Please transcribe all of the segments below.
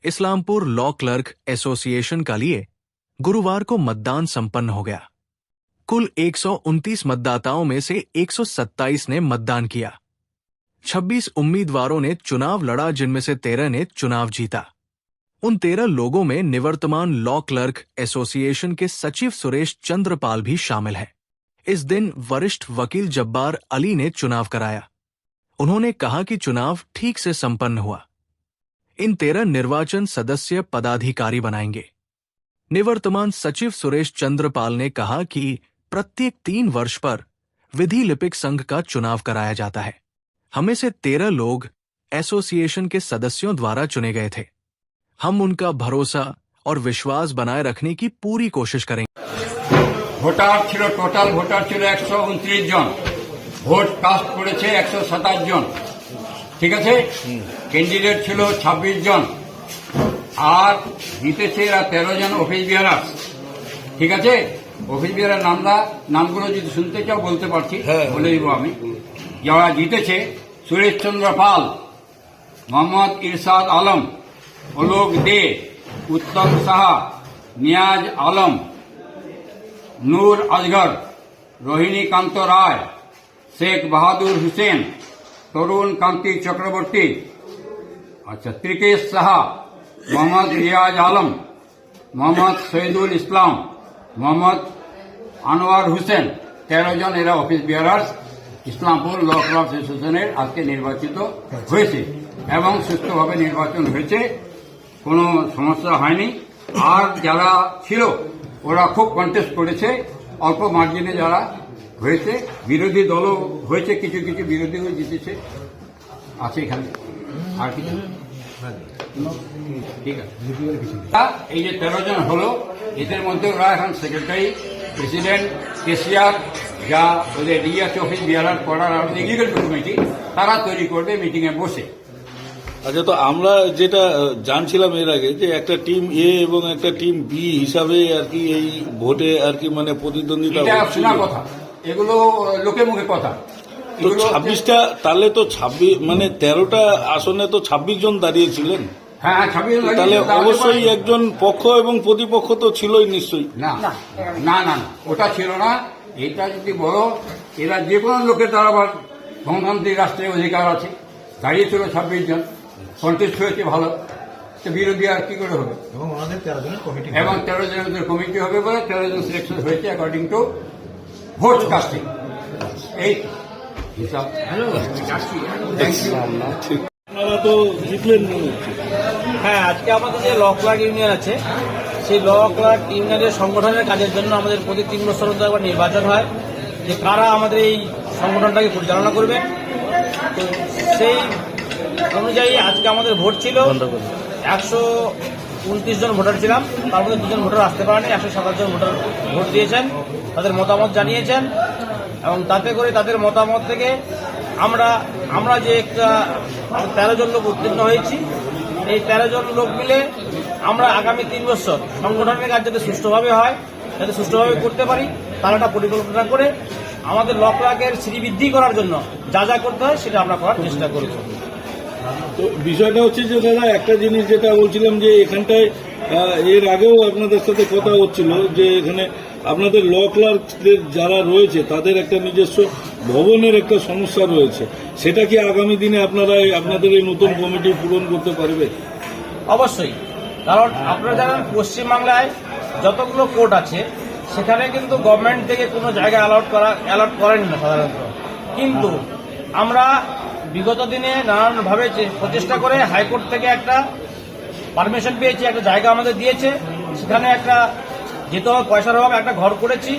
Islampur law clerk association का लिए गुरुवार को मतदान संपन्न हो गया। कुल 129 मतदाताओं में से 127 ने मतदान किया। 26 उम्मीदवारों ने चुनाव लड़ा, जिनमें से 13 ने चुनाव जीता। उन 13 लोगों में निवर्तमान लॉ क्लर्क एसोसिएशन के सचिव सुरेश चंद्रपाल भी शामिल हैं। इस दिन वरिष्ठ वकील जब्बार अली ने चुनाव कराया। उन्होंने कहा कि चुनाव ठीक से संपन्न हुआ। इन 13 निर्वाचन सदस्य पदाधिकारी बनाएंगे। निवर्तमान सचिव सुरेश चंद्रपाल ने कहा कि प्रत्येक 3 वर्ष पर विधि लिपिक संघ का चुनाव कराया जाता है। हमें से 13 लोग एसोसिएशन के सदस्यों द्वारा चुने गए थे। हम उनका भरोसा और विश्वास बनाए रखने की पूरी कोशिश करेंगे। ভোটার ছিল টোটাল ভোটার ছিল 129 জন, ভোট কাস্ট করেছে 127 জন, ঠিক আছে। ক্যান্ডিডেট ছিল 26 জন, আর জিতেছে এরা 13 জন অফিস বিহারার, ঠিক আছে। অফিস বিহারার নামগুলো যদি শুনতে চাও বলতে পারছি, বলে দিব আমি। যারা জিতেছে সুরেশ চন্দ্র পাল, মোহাম্মদ ইরশাদ আলম, অলোক দে, উত্তম সাহা, নিয়াজ আলম, নূর আজগর, রোহিণীকান্ত রায়, শেখ বাহাদুর হুসেন, তরুণ কান্তি চক্রবর্তী, আচ্ছা ত্রিকেশ সাহা, মোহাম্মদ রিয়াজ আলম, মোহাম্মদ শহীদুল ইসলাম, মোহাম্মদ আনোয়ার হোসেন, 13 জন এরা অফিস বিয়ারার ইসলামপুর ল ক্লাব অ্যাসোসিয়েশনের আজকে নির্বাচিত হয়েছে এবং সুষ্ঠুভাবে নির্বাচন হয়েছে, কোনো সমস্যা হয়নি। আর যারা ছিল ওরা খুব কন্টেস্ট করেছে, অল্প মার্জিনে যারা হয়েছে। বিরোধী দলও হয়েছে, কিছু কিছু বিরোধীও জিতেছে, আছে এখানে। আর কিছু ঠিক আছে। এই যে 13 জন হলো, এদের মধ্যে ওরা এখন সেক্রেটারি, প্রেসিডেন্ট, কেশিয়ার, যা ওদের ডিএস অফিস বিহার করার এগ্রিকালচার কমিটি, তারা তৈরি করবে মিটিংয়ে বসে। আচ্ছা, তো আমরা যেটা জানছিলাম এর আগে যে একটা টিম এ এবং একটা টিম বি হিসাবে আর কি এই ভোটে আর কি মানে প্রতিদ্বন্দ্বিতা হচ্ছিল। শোনা কথা, এগুলো লোকে মুখে কথা। তো 26টা, তাহলে তো 26 মানে 13টা আসনে তো 26 জন দাঁড়িয়েছিলেন। হ্যাঁ, 26 তাহলে অবশ্যই একজন পক্ষ এবং প্রতিপক্ষ তো ছিলই নিশ্চয়ই। না না না না, ওটা ছিল না। এটা যদি বড়, এরা যে কোনো লোকের দ্বারা গণতান্ত্রিক রাষ্ট্রের অধিকার আছে। দাঁড়িয়েছিল 26 জন, কন্টেস্ট হয়েছে ভালো, তো বিরোধী আর কি করে হবে। এবং 13 জনের কমিটি হবে বলে 13 জন সিলেকশন হয়েছে অ্যাকর্ডিং টু ভোট কাস্টিং। এই হিসাব। আপনারা তো জিতলেন মনে হচ্ছে। হ্যাঁ, আজকে আমাদের যে ল ক্লার্ক ইউনিয়ন আছে, সেই ল ক্লার্ক ইউনিয়নের সংগঠনের কাজের জন্য আমাদের প্রতি 3 বছর একবার নির্বাচন হয়, যে কারা আমাদের এই সংগঠনটাকে পরিচালনা করবে। তো সেই অনুযায়ী আজকে আমাদের ভোট ছিল 129 জন ভোটার ছিলাম, তার মধ্যে 2 জন ভোটার আসতে পারেনি। 127 জন ভোটার ভোট দিয়েছেন, তাদের মতামত জানিয়েছেন, এবং তাতে করে তাদের মতামত থেকে আমরা যে একটা 13 জন লোক উত্তীর্ণ হয়েছি, এই 13 জন লোক মিলে আমরা আগামী 3 বছর সংগঠনের কাজ যাতে সুষ্ঠুভাবে হয়, যাতে সুষ্ঠুভাবে করতে পারি, তার একটা পরিকল্পনা করে আমাদের ল ক্লার্কের শ্রীবৃদ্ধি করার জন্য যা যা করতে হয় সেটা আমরা করার চেষ্টা করব। তো বিষয়টা হচ্ছে যে দাদা, একটা জিনিস যেটা বলছিলাম যে এখানটায় এর আগেও আপনাদের সাথে কথা হচ্ছিল যে এখানে আপনাদের ল ক্লার্কদের যারা রয়েছে তাদের একটা নিজস্ব ভবনের একটা সমস্যা রয়েছে, সেটা কি আগামী দিনে আপনারা আপনাদের এই নতুন কমিটি পূরণ করতে পারবে? অবশ্যই, কারণ আপনারা জানেন পশ্চিমবাংলায় যতগুলো কোর্ট আছে সেখানে কিন্তু গভর্নমেন্ট থেকে কোনো জায়গা অ্যালট করেন না সাধারণত। কিন্তু আমরা বিগত দিনে নানানভাবে প্রচেষ্টা করে হাইকোর্ট থেকে একটা পারমিশন পেয়েছি, একটা জায়গা আমাদের দিয়েছে, সেখানে একটা যেতে হবে পয়সার অভাবে একটা ঘর করেছি,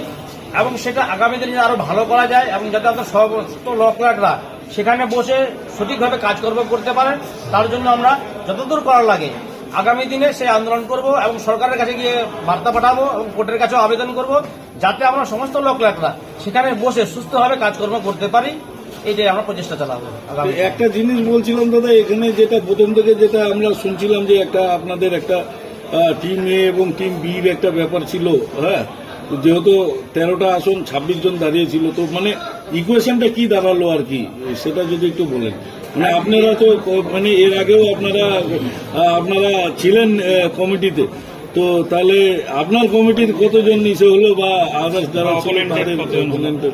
এবং সেটা আগামী দিনে আরো ভালো করা যায় এবং যাতে আপনার সমস্ত ল ক্লার্করা সেখানে বসে সঠিকভাবে কাজকর্ম করতে পারেন, তার জন্য আমরা যতদূর করার লাগে আগামী দিনে সেই আন্দোলন করব এবং সরকারের কাছে গিয়ে বার্তা পাঠাবো এবং কোর্টের কাছেও আবেদন করব, যাতে আমরা সমস্ত ল ক্লার্করা সেখানে বসে সুস্থভাবে কাজকর্ম করতে পারি। এইটাই আমরা প্রচেষ্টা চালাবো। একটা জিনিস বলছিলাম দাদা, এখানে যেটা প্রথম থেকে যেটা আমরা শুনছিলাম যে একটা আপনাদের একটা টিম এ এবং টিম বির একটা ব্যাপার ছিল, হ্যাঁ, যেহেতু 13টা আসন 26 জন দাঁড়িয়েছিল, তো মানে ইকুয়েশনটা কি দাঁড়ালো আর কি, সেটা যদি একটু বলেন। মানে আপনারা তো মানে এর আগেও আপনারা ছিলেন কমিটিতে, তো তাহলে আপনার কমিটির কতজন নিচে হলো বা আদার্স যারা ছিলেন তাদের volunteer?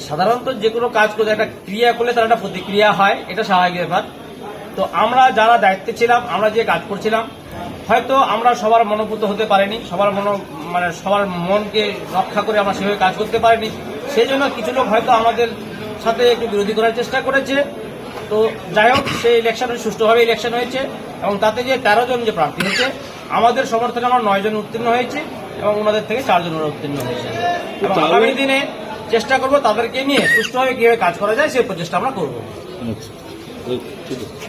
সাধারণত যে কোনো কাজ করলে একটা ক্রিয়া করলে তার একটা প্রতিক্রিয়া হয়, এটা স্বাভাবিক ব্যাপার। তো আমরা যারা দায়িত্বে ছিলাম, আমরা যে কাজ করছিলাম, হয়তো আমরা সবার মনোভূত হতে পারিনি, সবার মনকে রক্ষা করে আমরা সেভাবে কাজ করতে পারিনি। সেই জন্য কিছু লোক হয়তো আমাদের সাথে একটু বিরোধী করার চেষ্টা করেছে। তো যাই হোক, সেই ইলেকশন সুষ্ঠুভাবে ইলেকশন হয়েছে এবং তাতে যে 13 জন যে প্রার্থী হয়েছে, আমাদের সমর্থনে আমরা 9 জন উত্তীর্ণ হয়েছে এবং ওনাদের থেকে 4 জন উত্তীর্ণ হয়েছে। এবং আগামী দিনে চেষ্টা করব তাদেরকে নিয়ে সুষ্ঠুভাবে কিভাবে কাজ করা যায় সেই প্রচেষ্টা আমরা করবো। আচ্ছা, ঠিক আছে।